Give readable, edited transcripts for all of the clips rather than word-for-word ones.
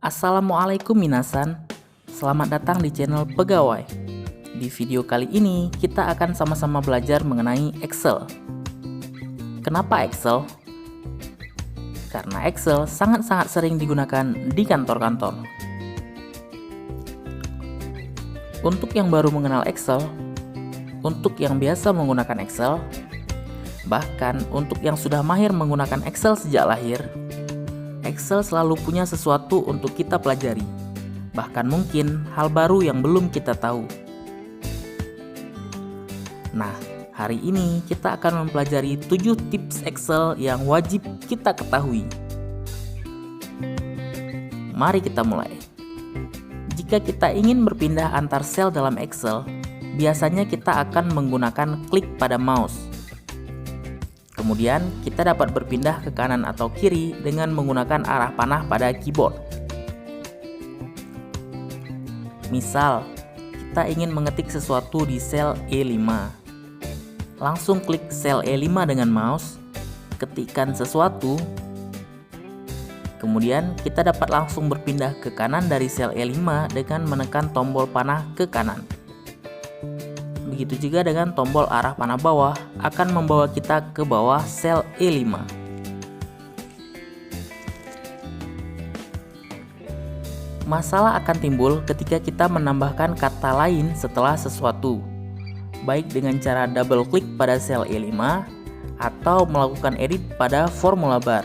Assalamualaikum minasan, selamat datang di channel Pegawai. Di video kali ini kita akan sama-sama belajar mengenai Excel. Kenapa Excel? Karena Excel sangat-sangat sering digunakan di kantor-kantor. Untuk yang baru mengenal Excel, untuk yang biasa menggunakan Excel, bahkan untuk yang sudah mahir menggunakan Excel sejak lahir, Excel selalu punya sesuatu untuk kita pelajari, bahkan mungkin hal baru yang belum kita tahu. Nah, hari ini kita akan mempelajari 7 tips Excel yang wajib kita ketahui. Mari kita mulai. Jika kita ingin berpindah antar sel dalam Excel, biasanya kita akan menggunakan klik pada mouse. Kemudian kita dapat berpindah ke kanan atau kiri dengan menggunakan arah panah pada keyboard. Misal, kita ingin mengetik sesuatu di sel E5. Langsung klik sel E5 dengan mouse, ketikkan sesuatu. Kemudian kita dapat langsung berpindah ke kanan dari sel E5 dengan menekan tombol panah ke kanan. Begitu juga dengan tombol arah panah bawah akan membawa kita ke bawah sel E5. Masalah akan timbul ketika kita menambahkan kata lain setelah sesuatu, baik dengan cara double klik pada sel E5 atau melakukan edit pada formula bar.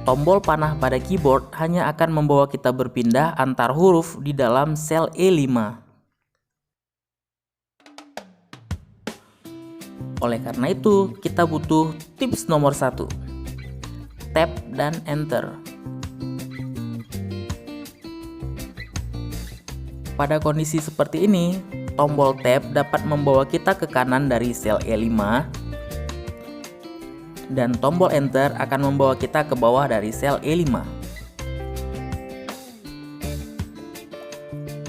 Tombol panah pada keyboard hanya akan membawa kita berpindah antar huruf di dalam sel E5. Oleh karena itu, kita butuh tips nomor 1. Tab dan Enter. Pada kondisi seperti ini, tombol Tab dapat membawa kita ke kanan dari sel E5, dan tombol Enter akan membawa kita ke bawah dari sel E5.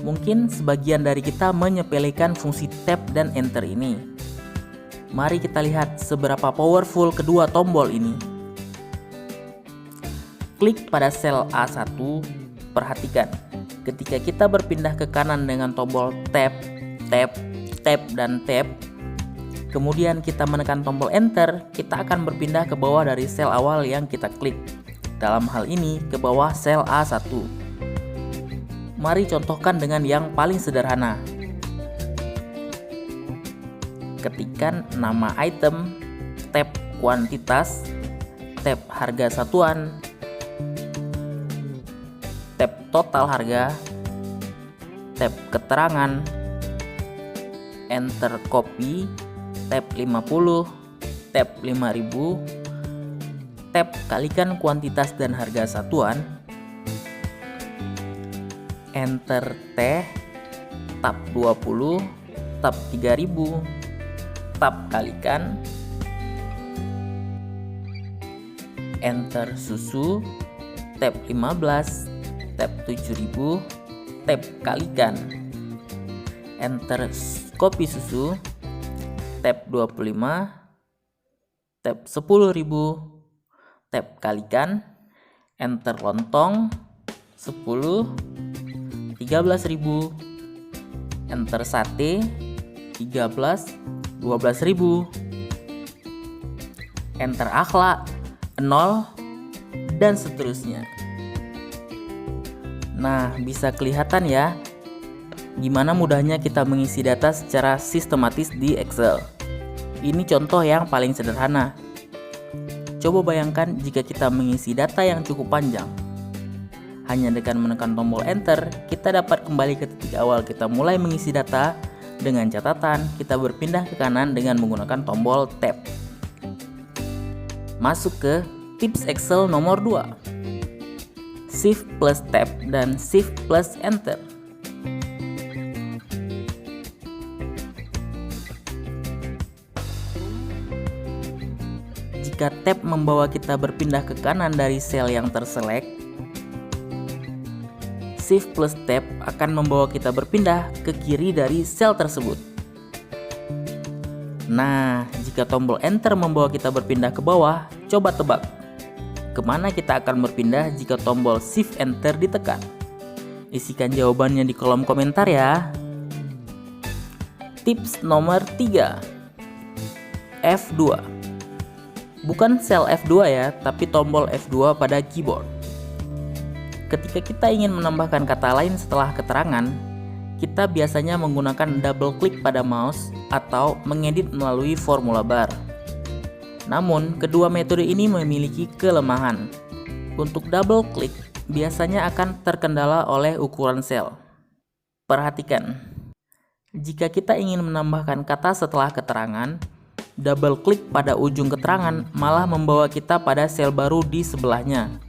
Mungkin sebagian dari kita menyepelekan fungsi Tab dan Enter ini. Mari kita lihat seberapa powerful kedua tombol ini. Klik pada sel A1, perhatikan, ketika kita berpindah ke kanan dengan tombol Tab, Tab, Tab, dan Tab, kemudian kita menekan tombol Enter, kita akan berpindah ke bawah dari sel awal yang kita klik. Dalam hal ini, ke bawah sel A1. Mari contohkan dengan yang paling sederhana. Ketikkan nama item, tab kuantitas, tab harga satuan, tab total harga, tab keterangan, Enter copy, tab 50, tab 5000, tab kalikan kuantitas dan harga satuan, Enter T, tab 20, tab 3000, tab kalikan, Enter susu, tab 15, tab 7000, tab kalikan, Enter kopi susu, tab 25, tab 10.000, tab kalikan, Enter lontong, 10, 13.000, Enter sate, 13, 12.000, Enter akhlak, 0, dan seterusnya. Nah, bisa kelihatan ya, gimana mudahnya kita mengisi data secara sistematis di Excel. Ini contoh yang paling sederhana. Coba bayangkan jika kita mengisi data yang cukup panjang. Hanya dengan menekan tombol Enter, kita dapat kembali ke titik awal kita mulai mengisi data. Dengan catatan, kita berpindah ke kanan dengan menggunakan tombol Tab. Masuk ke tips Excel nomor 2. Shift plus Tab dan Shift plus Enter. jika tab membawa kita berpindah ke kanan dari sel yang terselect, Shift plus Tab akan membawa kita berpindah ke kiri dari sel tersebut. Nah, jika tombol Enter membawa kita berpindah ke bawah, coba tebak kemana kita akan berpindah jika tombol Shift Enter ditekan? Isikan jawabannya di kolom komentar ya. Tips nomor 3, F2. Bukan sel F2 ya, tapi tombol F2 pada keyboard. Ketika kita ingin menambahkan kata lain setelah keterangan, kita biasanya menggunakan double klik pada mouse atau mengedit melalui formula bar. Namun, kedua metode ini memiliki kelemahan. Untuk double klik, biasanya akan terkendala oleh ukuran sel. Perhatikan, jika kita ingin menambahkan kata setelah keterangan, double klik pada ujung keterangan malah membawa kita pada sel baru di sebelahnya.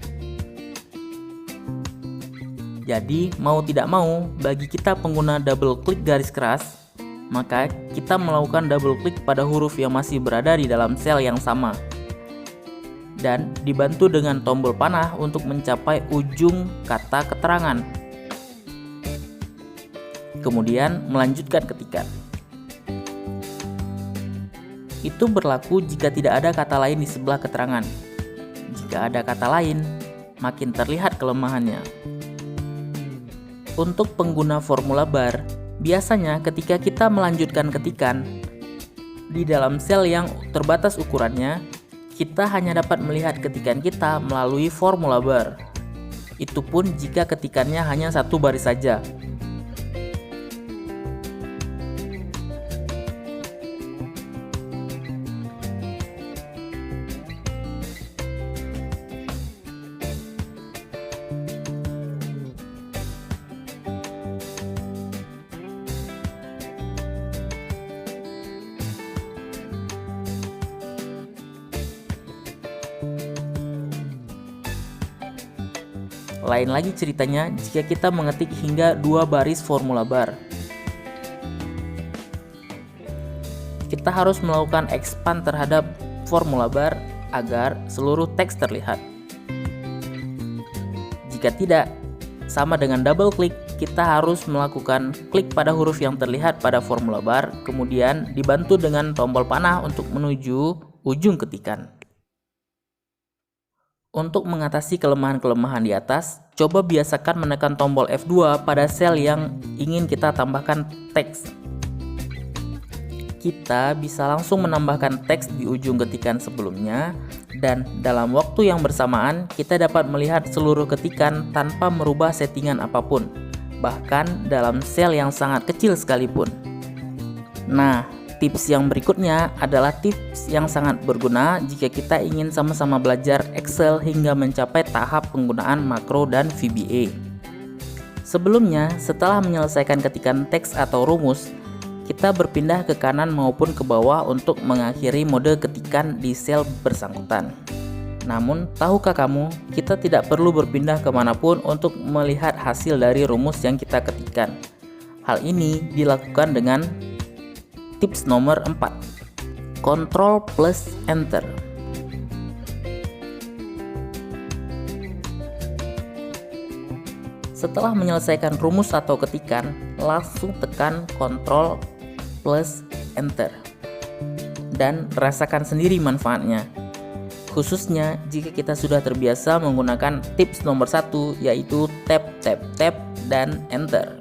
Jadi, mau tidak mau, bagi kita pengguna double klik garis keras, maka kita melakukan double klik pada huruf yang masih berada di dalam sel yang sama. Dan dibantu dengan tombol panah untuk mencapai ujung kata keterangan. Kemudian melanjutkan ketikan. Itu berlaku jika tidak ada kata lain di sebelah keterangan. Jika ada kata lain, makin terlihat kelemahannya. Untuk pengguna formula bar, biasanya ketika kita melanjutkan ketikan di dalam sel yang terbatas ukurannya, kita hanya dapat melihat ketikan kita melalui formula bar. Itu pun jika ketikannya hanya satu baris saja. Lain lagi ceritanya jika kita mengetik hingga 2 baris formula bar. Kita harus melakukan expand terhadap formula bar agar seluruh teks terlihat. Jika tidak, sama dengan double klik, kita harus melakukan klik pada huruf yang terlihat pada formula bar, kemudian dibantu dengan tombol panah untuk menuju ujung ketikan. Untuk mengatasi kelemahan-kelemahan di atas, coba biasakan menekan tombol F2 pada sel yang ingin kita tambahkan teks. Kita bisa langsung menambahkan teks di ujung ketikan sebelumnya, dan dalam waktu yang bersamaan kita dapat melihat seluruh ketikan tanpa merubah settingan apapun, bahkan dalam sel yang sangat kecil sekalipun. Nah, tips yang berikutnya adalah tips yang sangat berguna jika kita ingin sama-sama belajar Excel hingga mencapai tahap penggunaan makro dan VBA. Sebelumnya, setelah menyelesaikan ketikan teks atau rumus, kita berpindah ke kanan maupun ke bawah untuk mengakhiri mode ketikan di sel bersangkutan. Namun, tahukah kamu, kita tidak perlu berpindah kemanapun untuk melihat hasil dari rumus yang kita ketikkan. Hal ini dilakukan dengan tips nomor 4, Ctrl plus Enter. Setelah menyelesaikan rumus atau ketikan, langsung tekan Ctrl plus Enter dan rasakan sendiri manfaatnya. Khususnya jika kita sudah terbiasa menggunakan tips nomor 1, yaitu tab, tab, tab, dan Enter.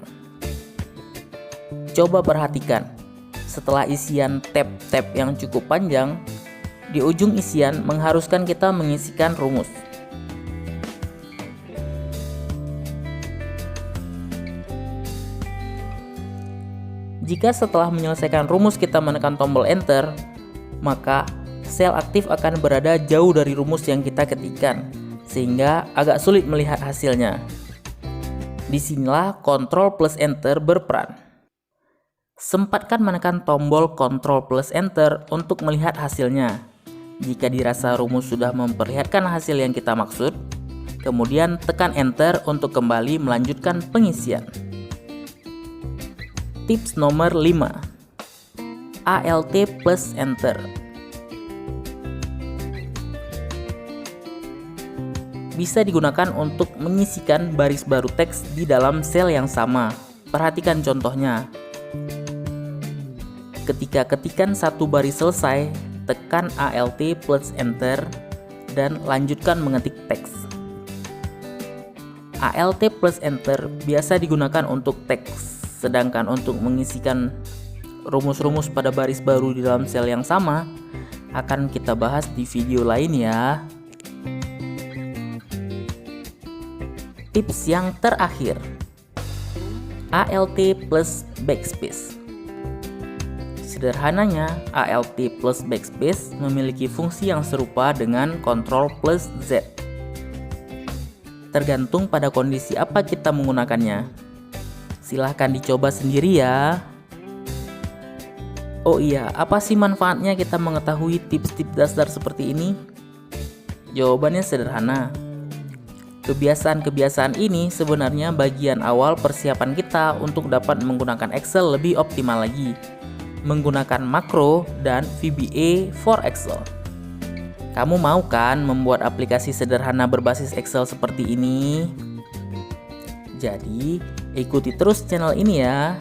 Coba perhatikan, setelah isian tab-tab yang cukup panjang, di ujung isian mengharuskan kita mengisikan rumus. Jika setelah menyelesaikan rumus kita menekan tombol Enter, maka sel aktif akan berada jauh dari rumus yang kita ketikkan, sehingga agak sulit melihat hasilnya. Disinilah Ctrl plus Enter berperan. Sempatkan menekan tombol Ctrl plus Enter untuk melihat hasilnya. Jika dirasa rumus sudah memperlihatkan hasil yang kita maksud, kemudian tekan Enter untuk kembali melanjutkan pengisian. Tips nomor 5, Alt plus Enter. bisa digunakan untuk menyisikan baris baru teks di dalam sel yang sama. Perhatikan contohnya. Ketika ketikan satu baris selesai, tekan Alt plus Enter dan lanjutkan mengetik teks. Alt plus Enter biasa digunakan untuk teks, sedangkan untuk mengisikan rumus-rumus pada baris baru di dalam sel yang sama akan kita bahas di video lain ya. Tips yang terakhir, Alt plus backspace. Sederhananya, Alt plus backspace memiliki fungsi yang serupa dengan Ctrl plus Z. Tergantung pada kondisi apa kita menggunakannya. Silahkan dicoba sendiri ya. Oh iya, apa sih manfaatnya kita mengetahui tips-tips dasar seperti ini? Jawabannya sederhana. Kebiasaan-kebiasaan ini sebenarnya bagian awal persiapan kita untuk dapat menggunakan Excel lebih optimal lagi, menggunakan makro dan VBA for Excel. Kamu mau kan membuat aplikasi sederhana berbasis Excel seperti ini? Jadi, ikuti terus channel ini ya.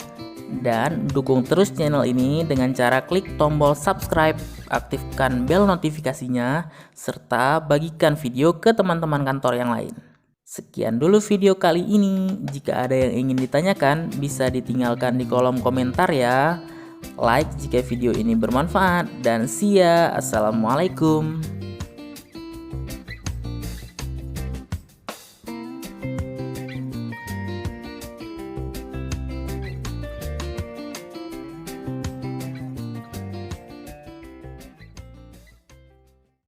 Dan dukung terus channel ini dengan cara klik tombol subscribe, aktifkan bel notifikasinya, serta bagikan video ke teman-teman kantor yang lain. Sekian dulu video kali ini. Jika ada yang ingin ditanyakan, bisa ditinggalkan di kolom komentar ya. Like jika video ini bermanfaat, dan see ya. Assalamualaikum.